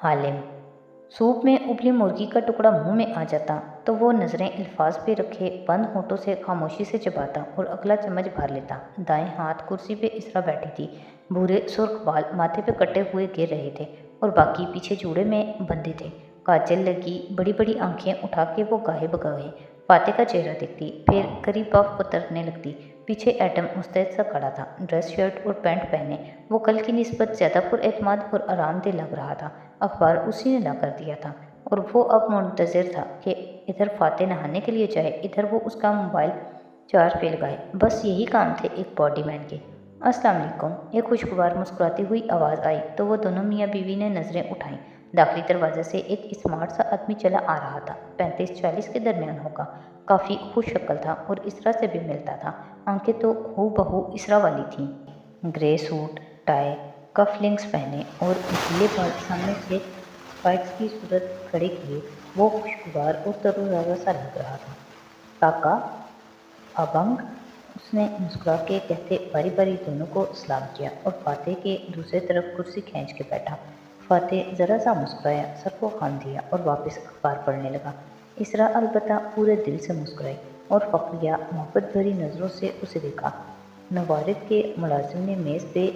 Halim. Soup में उबली मुर्गी का टुकड़ा मुंह में आ जाता तो वो नज़रें अल्फाज पे रखे बंद होठों से खामोशी से चबाता और अगला चम्मच भर लेता। दाएं हाथ कुर्सी पे इसरा बैठी थी। भूरे सुर्ख बाल माथे पे कटे हुए गिर रहे थे और बाकी पीछे जूड़े में बंधे थे। काजल लगी बड़ी बड़ी आंखें उठा के वो गाहे बगाहे फाते का चेहरा देखती, फिर करीब पाव उतरने लगती। पीछे एटम मुस्तैद सा खड़ा था, ड्रेस शर्ट और पैंट पहने। वो कल की निस्बत ज़्यादा पुरएतमाद और आरामदेह लग रहा था। अखबार उसी ने ला कर दिया था और वो अब मुंतज़िर था कि इधर फाते नहाने के लिए जाए, इधर वो उसका मोबाइल चार्ज पे लगाए। बस यही काम थे एक बॉडी मैन के। अस्सलाम वालेकुम। एक खुशगवार मुस्कुराती हुई आवाज़ आई तो वो दोनों मियाँ बीवी ने नज़रें उठाईं। दाखिली दरवाजे से एक स्मार्ट सा आदमी चला आ रहा था, 35-40 के दरमियान होगा। काफ़ी खुश शक्ल था और इसरा से भी मिलता था। आंखें तो हूबहू इसरा वाली थीं। ग्रे सूट, टाई, कफलिंग्स पहने और गीले बाल सामने से स्पाइक्स की सूरत खड़े किए वो खुशगवार और तरोताज़ा सा लग रहा था। काका अबंग, उसने मुस्कुरा के कहते बारी बारी दोनों को सलाम किया और फाते के दूसरे तरफ कुर्सी खींच के बैठा। फाते ज़रा सा मुस्कुराया, सर को खान दिया और वापस अखबार पढ़ने लगा। इसरा अलबत्ता पूरे दिल से मुस्कुराई और फ़क्रिया मोहब्बत भरी नज़रों से उसे देखा। नवारिद के मुलाजिम ने मेज़ पे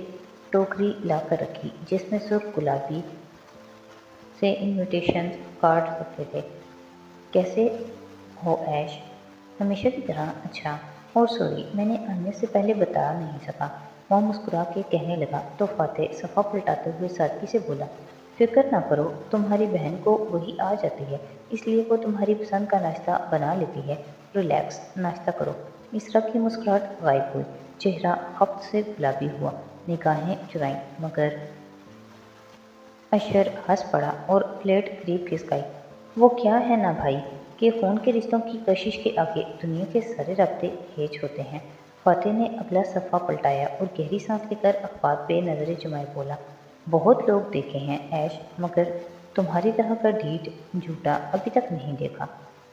टोकरी ला कर रखी जिसमें सुर्ख गुलाबी से इनविटेशन कार्ड रखे थे। कैसे हो ऐश? हमेशा की तरह अच्छा। और सॉरी, मैंने आने से पहले बता नहीं सका, वो मुस्कुरा के कहने लगा तो फाते सफ़ा पलटाते हुए सादगी से बोला, फिक्र ना करो, तुम्हारी बहन को वही आ जाती है, इसलिए वो तुम्हारी पसंद का नाश्ता बना लेती है। रिलैक्स, नाश्ता करो। इसरा की मुस्कुराहट गायब हुई, चेहरा खप्त से गुलाबी हुआ, निगाहें चुराईं, मगर अशर हंस पड़ा और प्लेट करीब खिसकाई। वो क्या है ना भाई कि फ़ोन के रिश्तों की कशिश के आगे दुनिया के सारे राब्ते हेज होते हैं। फाते ने अगला सफ़ा पलटाया और गहरी सांस लेकर अखबार पे नज़रें जमाए बोला, बहुत लोग देखे हैं ऐश, मगर तुम्हारी तरह का ढीठ झूठा अभी तक नहीं देखा।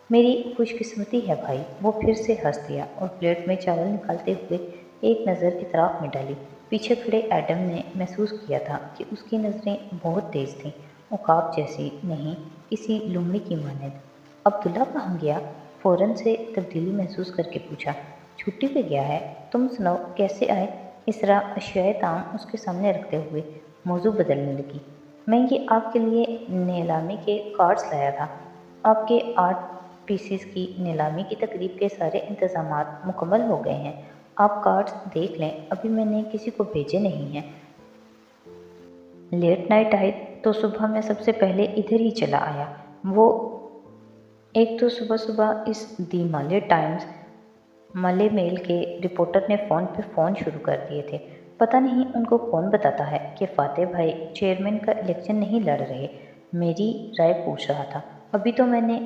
मेरी खुशकिस्मती है भाई। वो फिर से हंस दिया और प्लेट में चावल निकालते हुए एक नज़र इतराफ़ में डाली। पीछे खड़े एडम ने महसूस किया था कि उसकी नज़रें बहुत तेज़ थीं, उकाब जैसी नहीं, किसी लुमड़ी की मानद। अब्दुल्ला कहाँ गया? फ़ौरन से तब्दीली महसूस करके पूछा। छुट्टी पे गया है। तुम सुनाओ कैसे आए? इसरा अशियाए ताम उसके सामने रखते हुए मौजू बदलने लगी। मैं ये आपके लिए नीलामी के कार्ड्स लाया था। आपके आर्ट पीसीस की नीलामी की तकरीब के सारे इंतज़ामात मुकम्मल हो गए हैं। आप कार्ड्स देख लें, अभी मैंने किसी को भेजे नहीं हैं। लेट नाइट आए तो सुबह मैं सबसे पहले इधर ही चला आया। वो एक तो सुबह सुबह इस दी माले टाइम्स मले मेल के रिपोर्टर ने फ़ोन शुरू कर दिए थे। पता नहीं उनको कौन बताता है कि फाते भाई चेयरमैन का इलेक्शन नहीं लड़ रहे। मेरी राय पूछ रहा था। अभी तो मैंने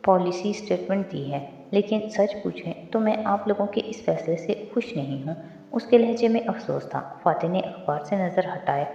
पॉलिसी स्टेटमेंट दी है, लेकिन सच पूछें तो मैं आप लोगों के इस फैसले से खुश नहीं हूँ। उसके लहजे में अफसोस था। फाते ने अखबार से नज़र हटाए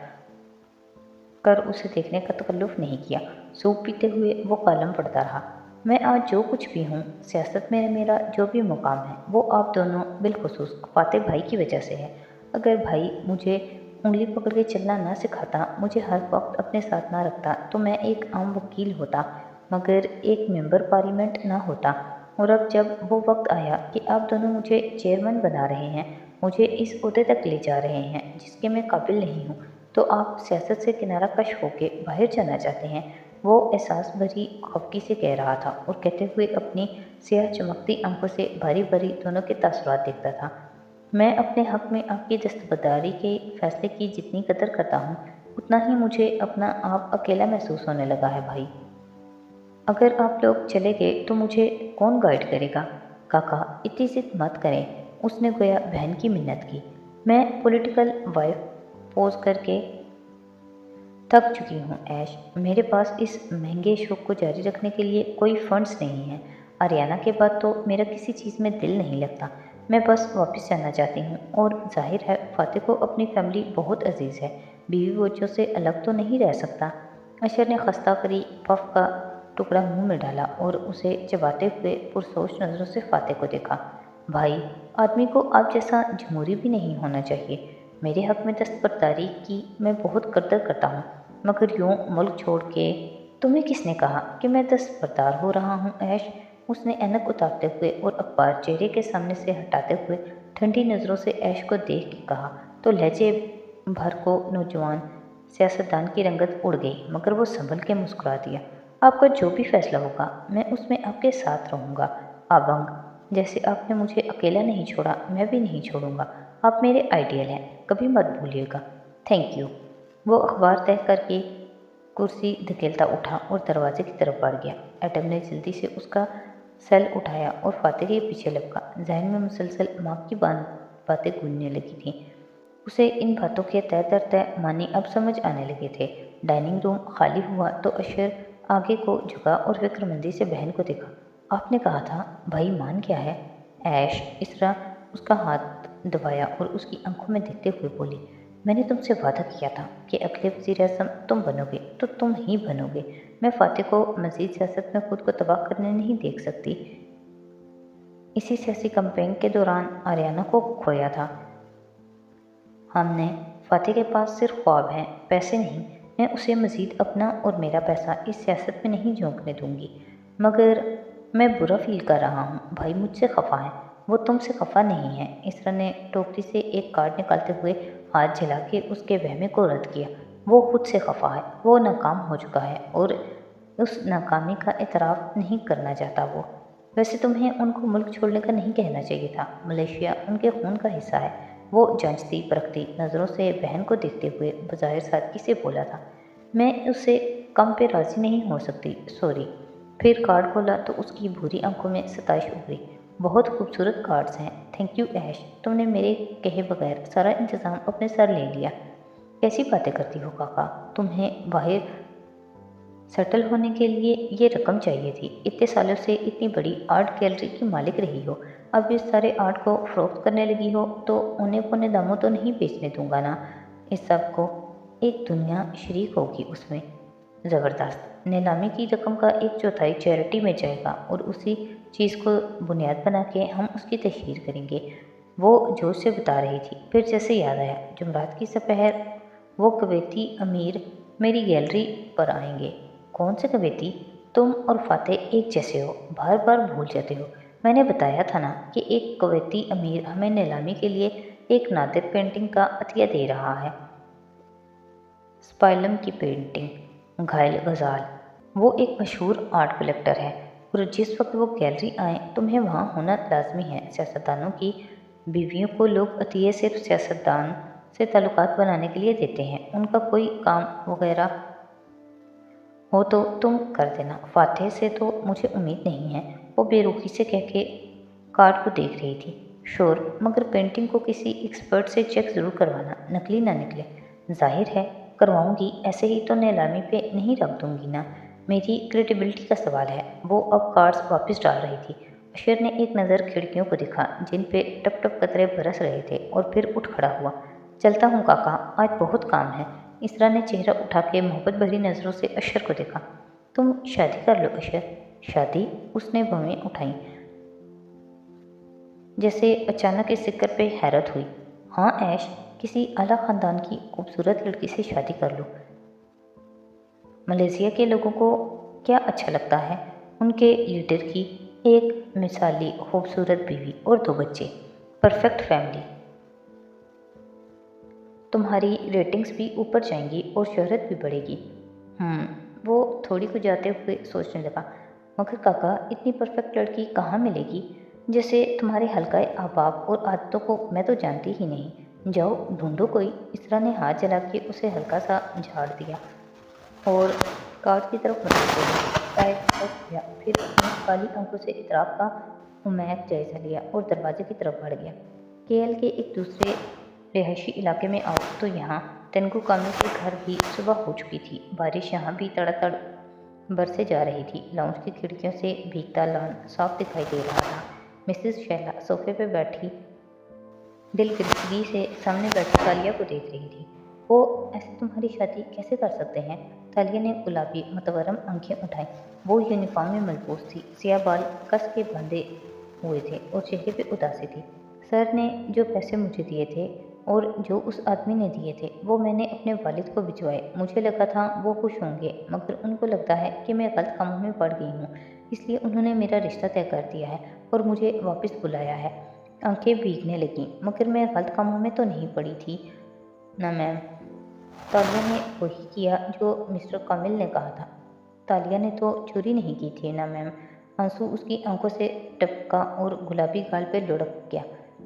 कर उसे देखने का तकल्लुफ़ नहीं किया। सूप पीते हुए वो कॉलम पढ़ता रहा। मैं आज जो कुछ भी हूँ, सियासत में मेरा जो भी मुकाम है, वो आप दोनों बिलखुसूस फाते भाई की वजह से है। अगर भाई मुझे उंगली पकड़ के चलना ना सिखाता, मुझे हर वक्त अपने साथ ना रखता, तो मैं एक आम वकील होता, मगर एक मेंबर पार्लियामेंट ना होता। और अब जब वो वक्त आया कि आप दोनों मुझे चेयरमैन बना रहे हैं, मुझे इस ओहदे तक ले जा रहे हैं जिसके मैं काबिल नहीं हूँ, तो आप सियासत से किनारा कश होके बाहर जाना चाहते हैं। वो एहसास भरी खफगी से कह रहा था और कहते हुए अपनी स्याह चमकती आंखों से भारी भारी दोनों के तासुरात देखता था। मैं अपने हक में आपकी दस्तबरदारी के फैसले की जितनी कदर करता हूँ, उतना ही मुझे अपना आप अकेला महसूस होने लगा है भाई। अगर आप लोग चले गए तो मुझे कौन गाइड करेगा? काका इतनी जिद मत करें, उसने गोया बहन की मिन्नत की। मैं पॉलिटिकल वाइफ पोज करके थक चुकी हूँ ऐश। मेरे पास इस महंगे शौक को जारी रखने के लिए कोई फंड्स नहीं है। आर्याना के बाद तो मेरा किसी चीज़ में दिल नहीं लगता। मैं बस वापस जाना चाहती हूँ। और जाहिर है फाते को अपनी फैमिली बहुत अजीज़ है, बीवी बच्चों से अलग तो नहीं रह सकता। अशर ने खस्ता करी पफ का टुकड़ा मुंह में डाला और उसे चबाते हुए पुरसोच नज़रों से फाते को देखा। भाई, आदमी को आप जैसा जमहूरी भी नहीं होना चाहिए। मेरे हक में दस्तबरदारी की मैं बहुत कदर करता हूँ, मगर यूँ मुल्क छोड़ के। तुम्हें किसने कहा कि मैं दस्तबरदार हो रहा हूँ ऐश? उसने ऐनक उतारते हुए और अखबार चेहरे के सामने से हटाते हुए ठंडी नज़रों से ऐश को देख के कहा। तो लहजे भर को नौजवान सियासतदान की रंगत उड़ गई, मगर वो संभल के मुस्कुरा दिया। आपका जो भी फैसला होगा मैं उसमें आपके साथ रहूँगा आबंग। जैसे आपने मुझे अकेला नहीं छोड़ा, मैं भी नहीं छोड़ूंगा। आप मेरे आइडियल हैं, कभी मत भूलिएगा। Thank you. वो अखबार तय करके कुर्सी धकेलता उठा और दरवाजे की तरफ बढ़ गया। एडम ने जल्दी से उसका सेल उठाया और फातिह के पीछे लपका। जहन में मुसलसल माँ की बातें गूंजने लगी थीं। उसे इन बातों के तय दर तय मानी अब समझ आने लगे थे। डाइनिंग रूम खाली हुआ तो अशर आगे को झुका और फिक्रमंदी से बहन को देखा। आपने कहा था भाई मान क्या है? ऐश इसरा उसका हाथ दबाया और उसकी आंखों में देखते हुए बोली, मैंने तुमसे वादा किया था कि अगले वज़ीर-ए-आज़म तुम बनोगे तो तुम ही बनोगे। मैं फातिह को मज़ीद सियासत में खुद को तबाह करने नहीं देख सकती। इसी सियासी कैंपेन के दौरान आर्याना को खोया था हमने। फातिह के पास सिर्फ ख्वाब हैं, पैसे नहीं। मैं उसे मज़ीद अपना और मेरा पैसा इस सियासत में नहीं झोंकने दूंगी। मगर मैं बुरा फील कर रहा हूँ, भाई मुझसे खफा है। वो तुमसे खफा नहीं है। इसरा ने टोकरी से एक कार्ड निकालते हुए हाथ जला के उसके वहमे को रद्द किया। वो खुद से खफा है। वो नाकाम हो चुका है और उस नाकामी का एतराफ़ नहीं करना चाहता वो। वैसे तुम्हें उनको मुल्क छोड़ने का नहीं कहना चाहिए था। मलेशिया उनके खून का हिस्सा है। वो जांचती परखती नज़रों से बहन को देखते हुए बज़ाहिर सादगी से बोला था। मैं उससे कम पे राज़ी नहीं हो सकती, सॉरी। फिर कार्ड खोला तो उसकी भूरी आंखों में सताइश उभरी। बहुत खूबसूरत कार्ड्स हैं। थैंक यू ऐश, तुमने मेरे कहे बगैर सारा इंतज़ाम अपने सर ले लिया। कैसी बातें करती हो काका? तुम्हें बाहर सेटल होने के लिए ये रकम चाहिए थी। इतने सालों से इतनी बड़ी आर्ट गैलरी की मालिक रही हो, अब इस सारे आर्ट को फ़रोख्त करने लगी हो तो औने पौने दामों तो नहीं बेचने दूंगा ना इस सब को। एक दुनिया शरीक होगी उसमें। ज़बरदस्त। नीलामी की रकम का 1/4 चैरिटी में जाएगा और उसी चीज़ को बुनियाद बना के हम उसकी तशहीर करेंगे। वो जोश से बता रही थी। फिर जैसे याद आया, जुमरात की सपहर वो कवैती अमीर मेरी गैलरी पर आएंगे। कौन से कवैती? तुम और फातिह एक जैसे हो, बार बार भूल जाते हो। मैंने बताया था ना कि एक कवैती अमीर हमें नीलामी के लिए एक नादिर पेंटिंग का अतिया दे रहा है। स्पाइलम की पेंटिंग, घायल गज़ाल। वो एक मशहूर आर्ट कलेक्टर है और जिस वक्त वो गैलरी आए तुम्हें वहाँ होना लाजमी है। सियासतदानों की बीवियों को लोग अतिये सिर्फ सियासतदान से ताल्लुकात बनाने के लिए देते हैं। उनका कोई काम वगैरह हो तो तुम कर देना। फातिह से तो मुझे उम्मीद नहीं है, वो बेरुखी से कह के कार्ड को देख रही थी। श्योर, मगर पेंटिंग को किसी एक्सपर्ट से चेक ज़रूर करवाना, नकली ना निकले। जाहिर है करवाऊंगी, ऐसे ही तो नीलामी पे नहीं रख दूंगी ना। मेरी क्रेडिबिलिटी का सवाल है। वो अब कार्ड्स वापस डाल रही थी। अशर ने एक नज़र खिड़कियों को देखा जिन पे टप टप कतरे बरस रहे थे और फिर उठ खड़ा हुआ। चलता हूँ काका, आज बहुत काम है। इसरा ने चेहरा उठा के मोहब्बत भरी नज़रों से अशर को देखा। तुम शादी कर लो अशर। शादी? उसने भवें उठाई जैसे अचानक इस जिक्र पे हैरत हुई। हाँ ऐश, किसी आला ख़ानदान की खूबसूरत लड़की से शादी कर लो। मलेशिया के लोगों को क्या अच्छा लगता है? उनके लीडर की एक मिसाली खूबसूरत बीवी और 2 बच्चे, परफेक्ट फैमिली। तुम्हारी रेटिंग्स भी ऊपर जाएंगी और शोहरत भी बढ़ेगी। वो थोड़ी को जाते हुए सोचने लगा, मगर काका इतनी परफेक्ट लड़की कहाँ मिलेगी? जैसे तुम्हारे हल्का अहबाब और आदतों को मैं तो जानती ही नहीं। जाओ ढूंढो कोई। इसरा ने हाथ जला के उसे हल्का सा झाड़ दिया और कार्ड की तरफ बढ़ते हुए पैर फंस गया। फिर उसने काली आंखों से इतराब का मुमैक जायजा लिया और दरवाजे की तरफ बढ़ गया। केएल के एक दूसरे रिहायशी इलाके में आओ तो यहाँ तेनकू कामी के घर भी सुबह हो चुकी थी। बारिश यहाँ भी तड़ातड़ बरसे जा रही थी। लाउंज की खिड़कियों से भीगता लॉन साफ दिखाई दे रहा था। मिसेस शैला सोफे पर बैठी दिलगिरगी से सामने बैठी तालिया को देख रही थी। वो ऐसे तुम्हारी शादी कैसे कर सकते हैं? तालिया ने गुलाबी मतवरम आंखें उठाई। वो यूनिफॉर्म में मलबूस थी, सियाह बाल कस के बंधे हुए थे और चेहरे पे उदासी थी। सर ने जो पैसे मुझे दिए थे اور جو اس آدمی نے دیے تھے وہ میں نے اپنے والد کو بھجوائے۔ مجھے لگا تھا وہ خوش ہوں گے، مگر ان کو لگتا ہے کہ میں غلط کاموں میں پڑ گئی ہوں، اس لیے انہوں نے میرا رشتہ طے کر دیا ہے اور مجھے واپس بلایا ہے۔ آنکھیں بھیگنے لگیں، مگر میں غلط کاموں میں تو نہیں پڑی تھی نا میم۔ تالیہ نے وہی کیا جو مسٹر کامل نے کہا تھا۔ تالیہ نے تو چوری نہیں کی تھی نا میم۔ آنسو اس کی آنکھوں سے ٹپکا اور گلابی گال پہ لڑک گیا۔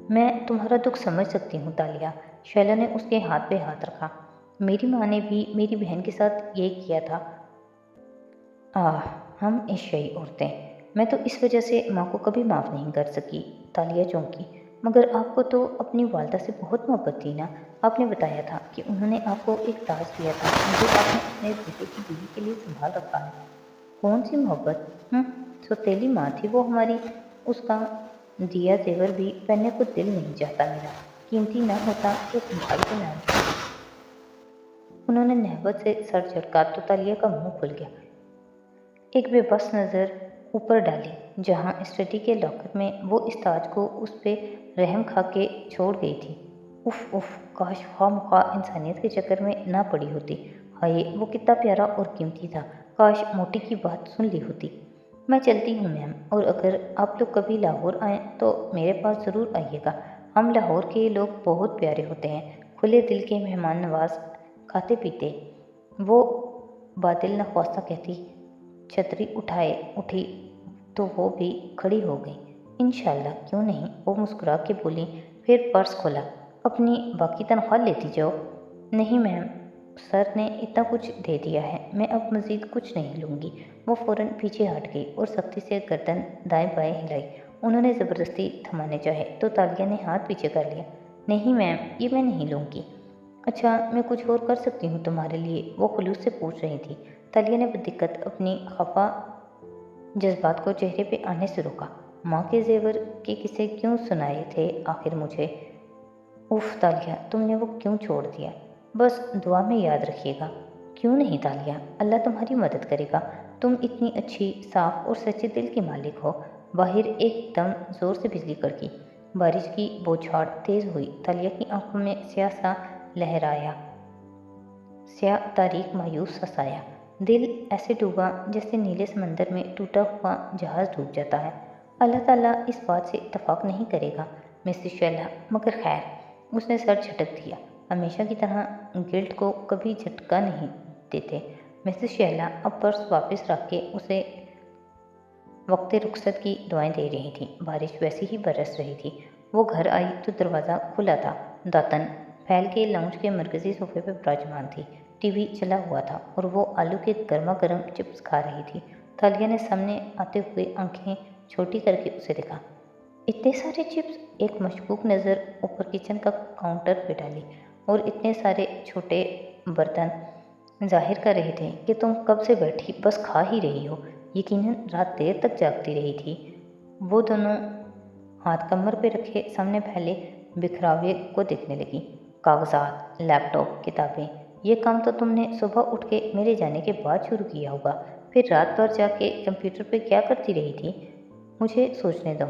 میں تمہارا دکھ سمجھ سکتی ہوں تالیہ۔ شیلا نے اس کے ہاتھ پہ ہاتھ رکھا۔ میری ماں نے بھی میری بہن کے ساتھ یہ کیا تھا۔ ہم ایشیائی عورتیں۔ میں تو اس وجہ سے ماں کو کبھی معاف نہیں کر سکی۔ تالیہ چونکی۔ مگر آپ کو تو اپنی والدہ سے بہت محبت تھی نا۔ آپ نے بتایا تھا کہ انہوں نے آپ کو ایک تاج دیا تھا جو آپ نے اپنے بیٹے کی بیوی کے لیے سنبھال رکھا ہے۔ کون سی محبت؟ سوتیلی ماں تھی وہ ہماری۔ اس کا دیا زیور بھی پہننے کو دل نہیں چاہتا میرا۔ قیمتی نہ ہوتا تو سنبھال کے نہ رکھتا۔ انہوں نے نہبت سے سر جھٹکا تو تالیہ کا منہ کھل گیا۔ ایک بے بس نظر اوپر ڈالی جہاں اسٹڈی کے لاکر میں وہ اس تاج کو اس پہ رحم کھا کے چھوڑ گئی تھی۔ اف کاش خواہ مخواہ انسانیت کے چکر میں نہ پڑی ہوتی۔ ہائے وہ کتنا پیارا اور قیمتی تھا، کاش موٹی کی بات سن لی ہوتی۔ میں چلتی ہوں میم، اور اگر آپ لوگ کبھی لاہور آئیں تو میرے پاس ضرور آئیے گا۔ ہم لاہور کے لوگ بہت پیارے ہوتے ہیں، کھلے دل کے مہمان نواز، کھاتے پیتے۔ وہ بادل نخواستہ کہتی چھتری اٹھی تو وہ بھی کھڑی ہو گئی۔ انشاءاللہ کیوں نہیں، وہ مسکرا کے بولی۔ پھر پرس کھولا۔ اپنی باقی تنخواہ لیتی جاؤ۔ نہیں میم، سر نے اتنا کچھ دے دیا ہے، میں اب مزید کچھ نہیں لوں گی۔ وہ فوراً پیچھے ہٹ گئی اور سختی سے گردن دائیں بائیں ہلائی۔ انہوں نے زبردستی تھمانے چاہے تو تالیہ نے ہاتھ پیچھے کر لیا۔ نہیں میم، یہ میں نہیں لوں گی۔ اچھا میں کچھ اور کر سکتی ہوں تمہارے لیے؟ وہ خلوص سے پوچھ رہی تھی۔ تالیہ نے بدقت اپنی خفا جذبات کو چہرے پہ آنے سے روکا۔ ماں کے زیور کے قصے کیوں سنائے تھے آخر مجھے؟ اف تالیہ، تم نے وہ کیوں چھوڑ دیا؟ بس دعا میں یاد رکھیے گا۔ کیوں نہیں تالیہ، اللہ تمہاری مدد کرے گا۔ تم اتنی اچھی، صاف اور سچے دل کی مالک ہو۔ باہر ایک دم زور سے بجلی کڑکی۔ بارش کی بوچھاڑ تیز ہوئی۔ تالیہ کی آنکھوں میں سیاہ سا لہرایا، سیاہ تاریک مایوس سا سایہ۔ دل ایسے ڈوبا جیسے نیلے سمندر میں ٹوٹا ہوا جہاز ڈوب جاتا ہے۔ اللہ تعالیٰ اس بات سے اتفاق نہیں کرے گا مسز شیلا، مگر خیر۔ اس نے سر جھٹک دیا۔ ہمیشہ کی طرح گلٹ کو کبھی جھٹکا نہیں دیتے۔ مسز شیلا اب پرس واپس رکھ کے اسے وقت رخصت کی دعائیں دے رہی تھی۔ بارش ویسی ہی برس رہی تھی۔ وہ گھر آئی تو دروازہ کھلا تھا۔ داتن پھیل کے لاؤنج کے مرکزی صوفے پہ براجمان تھی۔ ٹی وی چلا ہوا تھا اور وہ آلو کے گرما گرم چپس کھا رہی تھی۔ تالیہ نے سامنے آتے ہوئے آنکھیں چھوٹی کر کے اسے دیکھا۔ اتنے سارے چپس؟ ایک مشکوک نظر اوپر کچن کا کاؤنٹر پہ ڈالی۔ اور اتنے سارے چھوٹے برتن ظاہر کر رہے تھے کہ تم کب سے بیٹھی بس کھا ہی رہی ہو، یقیناً رات دیر تک جاگتی رہی تھی۔ وہ دونوں ہاتھ کمر پہ رکھے سامنے پھیلے بکھراوے کو دیکھنے لگی۔ کاغذات، لیپ ٹاپ، کتابیں، یہ کام تو تم نے صبح اٹھ کے میرے جانے کے بعد شروع کیا ہوگا، پھر رات بھر جا کے کمپیوٹر پہ کیا کرتی رہی تھی؟ مجھے سوچنے دو۔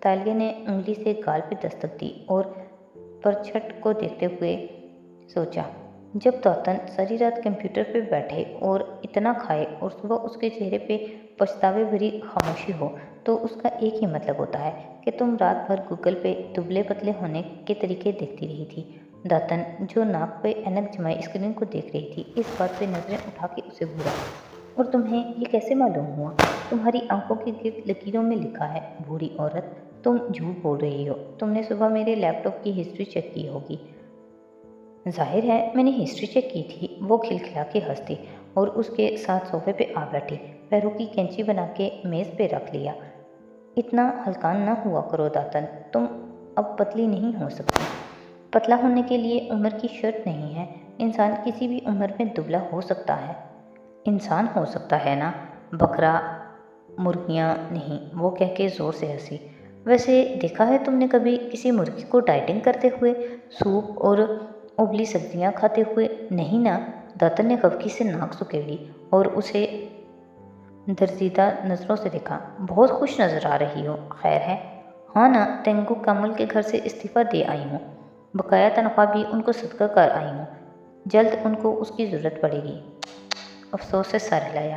تالیہ نے انگلی سے گال پہ دستک دی اور پرچھٹ کو دیکھتے ہوئے سوچا۔ جب داتن ساری رات کمپیوٹر پہ بیٹھے اور اتنا کھائے اور صبح اس کے چہرے پہ پچھتاوے بھری خاموشی ہو تو اس کا ایک ہی مطلب ہوتا ہے کہ تم رات بھر گوگل پہ دبلے پتلے ہونے کے طریقے دیکھتی رہی تھی۔ داتن جو ناک پہ اینک جمائے اسکرین کو دیکھ رہی تھی، اس بات پہ نظریں اٹھا کے اسے گھورا۔ اور تمہیں یہ کیسے معلوم ہوا؟ تمہاری آنکھوں کے گرد لکیروں میں لکھا ہے۔ بوڑھی عورت، تم جھوٹ بول رہی ہو۔ تم نے صبح میرے لیپ ٹاپ کی ہسٹری چیک کی ہوگی۔ ظاہر ہے میں نے ہسٹری چیک کی تھی۔ وہ کھلکھلا کے ہنس دی اور اس کے ساتھ صوفے پہ آ بیٹھی۔ پیروں کی کینچی بنا کے میز پہ رکھ لیا۔ اتنا ہلکان نہ ہوا کرو داتن، تم اب پتلی نہیں ہو سکتی۔ پتلا ہونے کے لیے عمر کی شرط نہیں ہے، انسان کسی بھی عمر میں دبلا ہو سکتا ہے۔ انسان ہو سکتا ہے نا، بکرا مرغیاں نہیں، وہ کہہ کے زور سے ہنسی۔ ویسے دیکھا ہے تم نے کبھی کسی مرغی کو ڈائٹنگ کرتے ہوئے، سوپ اور ابلی سبزیاں کھاتے ہوئے؟ نہیں نا۔ داتن نے خفگی سے ناک سکیڑی اور اسے درزیدہ نظروں سے دیکھا۔ بہت خوش نظر آ رہی ہو، خیر ہے؟ ہاں نا، تینگو کامل کے گھر سے استعفیٰ دے آئی ہوں۔ बकाया तनख्वाह भी उनको सदका कर आई हूँ, जल्द उनको उसकी ज़रूरत पड़ेगी। अफसोस से सर हिलाया।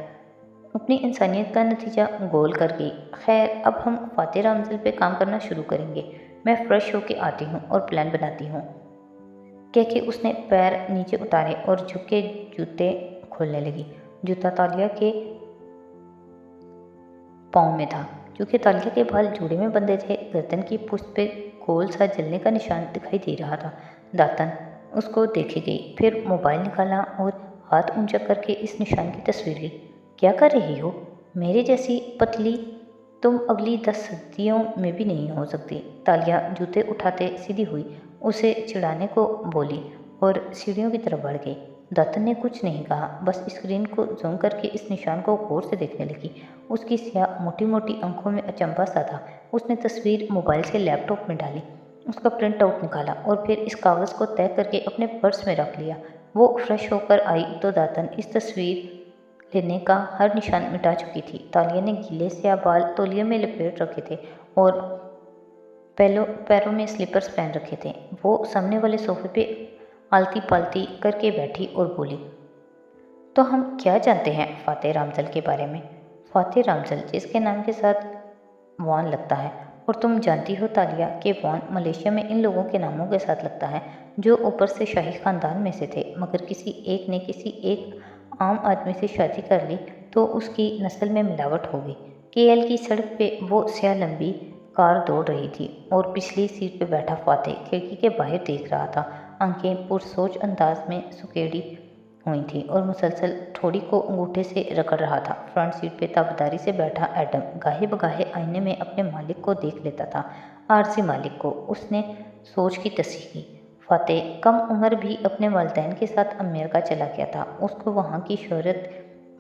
अपनी इंसानियत का नतीजा गोल कर गई। खैर, अब हम फातिर रामजल पे काम करना शुरू करेंगे। मैं फ्रेश होके आती हूँ और प्लान बनाती हूँ। कह के उसने पैर नीचे उतारे और झुक के जूते खोलने लगी। जूता तालिया के पाँव में था। क्योंकि तालिया के बाल जूड़े में बंधे थे, गर्दन की पुष्ट पे गोल सा जलने का निशान दिखाई दे रहा था। दातन उसको देखे गई, फिर मोबाइल निकाला और हाथ ऊंचा करके इस निशान की तस्वीर ली। क्या कर रही हो? मेरे जैसी पतली तुम अगली 10 सदियों में भी नहीं हो सकती। तालिया जूते उठाते सीधी हुई, उसे चिढ़ाने को बोली और सीढ़ियों की तरफ बढ़ गई। दातन ने कुछ नहीं कहा, बस स्क्रीन को जूम करके इस निशान को गौर से देखने लगी। उसकी स्याह मोटी मोटी आंखों में अचंभा सा था। उसने तस्वीर मोबाइल से लैपटॉप में डाली, उसका प्रिंट आउट निकाला और फिर इस कागज़ को तय करके अपने पर्स में रख लिया। वो फ्रेश होकर आई तो दातन इस तस्वीर लेने का हर निशान मिटा चुकी थी। तालिया ने गीले स्याह बाल तौलिए में लपेट रखे थे और पैरों में स्लीपर्स पहन रखे थे। वो सामने वाले सोफे पे आलती पालती करके बैठी और बोली, तो हम क्या जानते हैं फातिर रामजल के बारे में? फातिर रामजल जिसके नाम के साथ वॉन लगता है। और तुम जानती हो तालिया कि वॉन मलेशिया में इन लोगों के नामों के साथ लगता है जो ऊपर से शाही खानदान में से थे, मगर किसी एक ने किसी एक आम आदमी से शादी कर ली तो उसकी नस्ल में मिलावट हो गई। केएल की सड़क पे वो स्याह लंबी कार दौड़ रही थी और पिछली सीट पे बैठा फातिह खिड़की के बाहर देख रहा था। आंखें पुरसोच अंदाज में सुकेड़ी हुई थी और मुसलसल ठोड़ी को अंगूठे से रगड़ रहा था। फ्रंट सीट पे ताबेदारी से बैठा एडम गाहे बगाहे आईने में अपने मालिक को देख लेता था। आरसी मालिक को। उसने सोच की तस्दीक की। फातिह कम उम्र भी अपने वालिदैन के साथ अमेरिका चला गया था। उसको वहाँ की शोहरत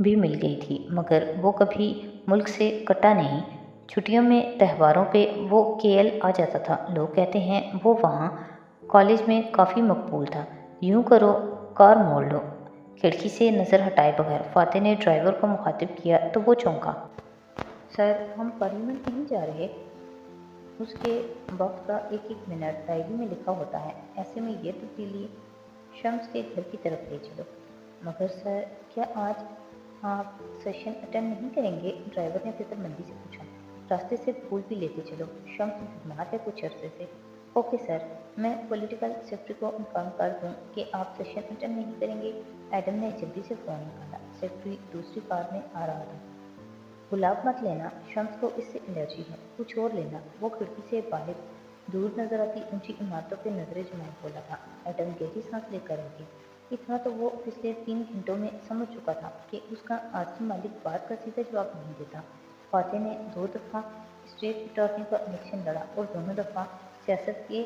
भी मिल गई थी, मगर वो कभी मुल्क से कटा नहीं। छुट्टियों में त्योहारों पे वो केएल आ जाता था। लोग कहते हैं वो वहाँ कॉलेज में काफ़ी मकबूल था। यूँ करो, कार मोड़ लो। खिड़की से नज़र हटाए बगैर फातिह ने ड्राइवर को मुखातिब किया तो वो चौंका। सर, हम पार्लियामेंट नहीं जा रहे। उसके वक्त का एक एक मिनट डायरी में लिखा होता है। ऐसे में ये तब्दीली शम्स के घर की तरफ ले चलो। मगर सर, क्या आज आप सेशन अटेंड नहीं करेंगे? ड्राइवर ने फिक्रमंदी से पूछा। रास्ते से फूल भी लेते चलो। शम्स बीमार है कुछ अरसे से। ओके सर, मैं पॉलिटिकल सेक्रेटरी को इन्फॉर्म कर दूं कि आप सेशन अटेंड नहीं करेंगे। एडम ने जल्दी से फ़ोन निकाला। सेक्रेटरी दूसरी कार में आ रहा था। गुलाब मत लेना, शम्स को इससे एलर्जी है। कुछ और लेना। वो खिड़की से बाहर दूर नजर आती ऊंची इमारतों पर नजरें जमाए बोला था। एडम गहरी सांस लेकर रह गया। इतना तो वो पिछले 3 घंटों में समझ चुका था कि उसका आरसी मालिक बात का सीधा जवाब नहीं देता। फातिह ने 2 दफ़ा स्टेट अटॉर्नी का इलेक्शन लड़ा और दोनों दफ़ा सियासत के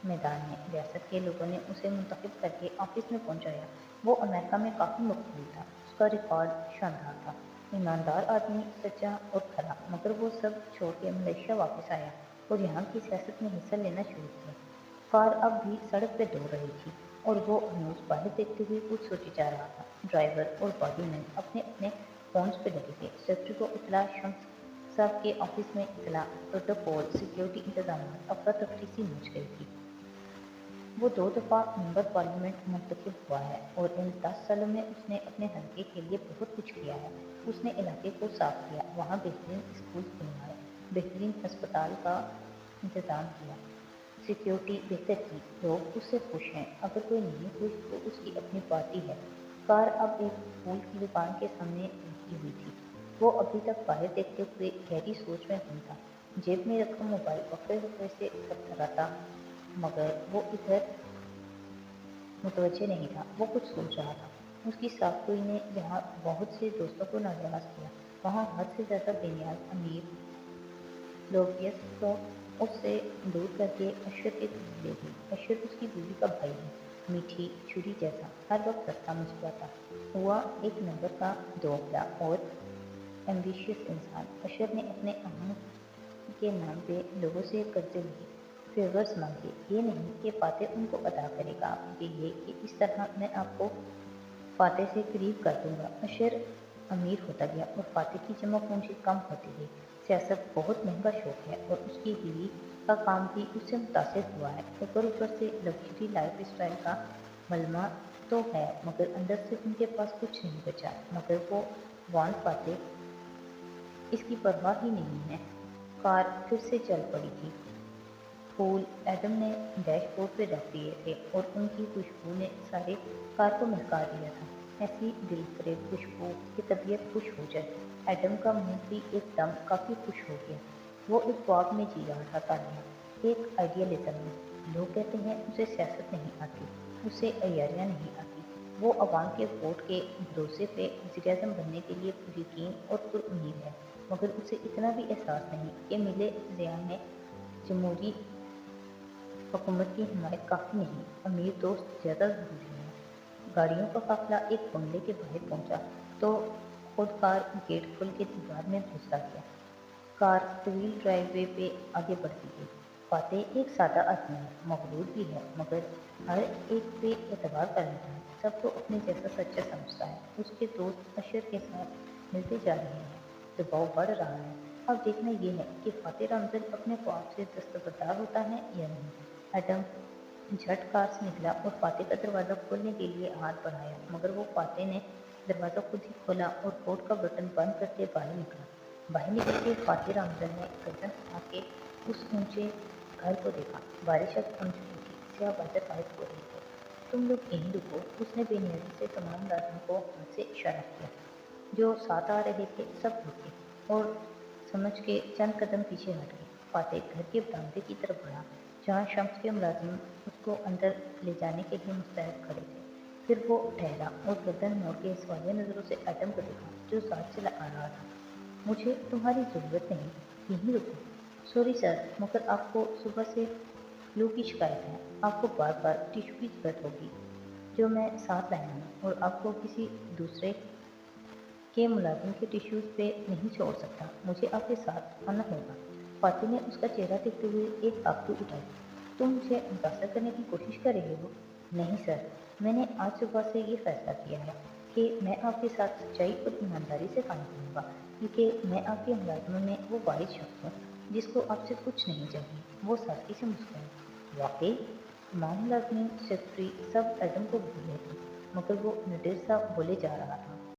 मैदान में रियासत के लोगों ने उसे मुंतखब करके ऑफिस में पहुंचाया। वो अमेरिका में काफ़ी मकबूल था। उसका रिकॉर्ड शानदार था। ईमानदार आदमी, सच्चा और खरा। मगर वो सब छोड़ के मलेशिया वापस आया और यहाँ की सियासत में हिस्सा लेना शुरू किया। कार अब भी सड़क पे दौड़ रही थी और वो न्यूज़ बाहर देखते हुए कुछ सोचे जा रहा था। ड्राइवर और बॉडीमैन अपने अपने फोन्स पे लगे थे। सेक्रेटरी को इतला, शम्स साहब के ऑफिस में इतला, प्रोटोकॉल, सिक्योरिटी इंतजाम, अफरा तफरी सी मच गई थी। वो 2 दफ़ा मेंबर पार्लियामेंट मुंतखब हुआ है और इन 10 सालों में उसने अपने हल्के के लिए बहुत कुछ किया है। उसने इलाके को साफ किया, वहाँ बेहतरीन स्कूल बनवाए, बेहतरीन अस्पताल का इंतज़ाम किया, सिक्योरिटी बेहतर की। लोग उससे खुश हैं। अगर कोई नहीं खुश तो उसकी अपनी पार्टी है। कार अब एक फूल की दुकान के सामने रुकी हुई थी। वो अभी तक बाहर देखते हुए गहरी सोच में गुम था। जेब में रखा मोबाइल वक्फे वक्फे से थरथराता, मगर वो इधर मुतवज्जे नहीं था। वो कुछ सोच रहा था। उसकी साख्तोई ने जहाँ बहुत से दोस्तों को नाराज किया, वहाँ हद से ज़्यादा बेनियाज अमीर लोबियस को उससे दूर करके अशर के करीब ले गई। अशर उसकी बीवी का भाई है, मीठी छुरी जैसा, हर वक्त हंसता मुस्कुराता हुआ, एक नंबर का दोगला और एम्बिशियस इंसान। अशर ने अपने अहम के नाम पे लोगों से कर्जे लिए, फेवर्स मांगे। ये नहीं कि फातिह उनको अदा करेगा, ये कि इस तरह मैं आपको फातिह से करीब कर दूंगा। अशर अमीर होता गया और फातिह की जमा पूंजी कम होती गई। सियासत बहुत महंगा शौक है और उसकी बीवी का काम भी उससे मुतासिर हुआ है। ऊपर से लग्जरी लाइफ स्टाइल का मलमा तो है, मगर अंदर से उनके पास कुछ नहीं बचा। मगर वो वान पाते इसकी परवाह ही नहीं है। कार फिर से चल पड़ी थी। फूल एडम ने डैशबोर्ड पे रख दिए थे और उनकी खुशबू ने सारे कार को महका दिया था। ऐसी दिलफरेब खुशबू कि तबीयत खुश हो जाए। एडम का मुंह भी एकदम काफी खुश हो गया। वो एक ख्वाब में जी रहा था तालिया, एक आइडियलिज्म में। लोग कहते हैं उसे सियासत नहीं आती, उसे अय्यारियाँ नहीं आती। वो अवाम के वोट के भरोसे पे वज़ीर-ए-आज़म बनने के लिए पुरयकीन और पुरुम्मीद है, मगर उसे इतना भी एहसास नहीं कि मिले ज़ियान में जमहूरी हुकूमत की हिमायत काफ़ी नहीं, अमीर दोस्त ज़्यादा ज़रूरी है। गाड़ियों का काफ़िला एक बंगले के बाहर पहुंचा तो खुद कार गेट खोल के दीवार में घुस गया। कार तवील ड्राइववे पे आगे बढ़ती गई। फातेह एक सादा आदमी है, मगरूर भी है, मगर हर एक पे एतबार कर लेता है। सबको अपने जैसा सच्चा समझता है। उसके दोस्त अशर के साथ मिलते जा रहे हैं, दबाव बढ़ रहा है। अब देखना यह है कि फातेह रमज़ल अपने ख्वाब से दस्तबरदार होता है या नहीं। एडम झट कार से निकला और फातेह का दरवाज़ा खोलने के लिए हाथ बढ़ाया, मगर वो फातेह ने दरवाज़ा खुद ही खोला और कोट का बटन बंद करके बाहर निकला। बाहर निकल के फातेह रमज़ल ने गर्दन उठा के उस ऊंचे घर को देखा। बारिश अब थम चुकी थी, सियाह बादल गायब हो रहे थे। तुम लोग यहीं रुको, उसने बेनियाजी से तमाम मुलाजिमों को हाथ से इशारा किया। जो साथ आ रहे थे सब रुके और समझ के चंद कदम पीछे हट गए। फातेह घर के बरामदे की तरफ बढ़ा, जहाँ शम्स के मुलाजिम उसको अंदर ले जाने के लिए मुस्तैद खड़े थे। फिर वो ठहरा और गर्दन मोड़ के सवालिया नज़रों से एडम को देखा, जो साथ चला आ रहा था। मुझे तुम्हारी ज़रूरत नहीं, यहीं रुको। सॉरी सर, मगर आपको सुबह से फ्लू की शिकायत है। आपको बार बार टिश्यू की ज़रूरत होगी, जो मैं साथ लाया हूँ, और आपको किसी दूसरे के मुलाजिम के टिश्यूज़ पे नहीं छोड़ सकता। मुझे आपके साथ आना होगा। फातिह ने उसका चेहरा देखते हुए एक आबरू उठाई। तुम मुझे मुतासर करने की कोशिश कर रहे हो? नहीं सर, मैंने आज सुबह से ये फैसला किया है कि मैं आपके साथ सच्चाई और ईमानदारी से काम करूँगा, क्योंकि मैं आपके मुलाजमों में वो वाहिद शख्स हूँ जिसको आपसे कुछ नहीं चाहिए। वो सादगी से मुस्कुराई। वाकई? तमाम मुलाजमीन, सेक्रेटरी सब एडम को भूल रहे थे, मगर वो निडर सा बोले जा रहा था।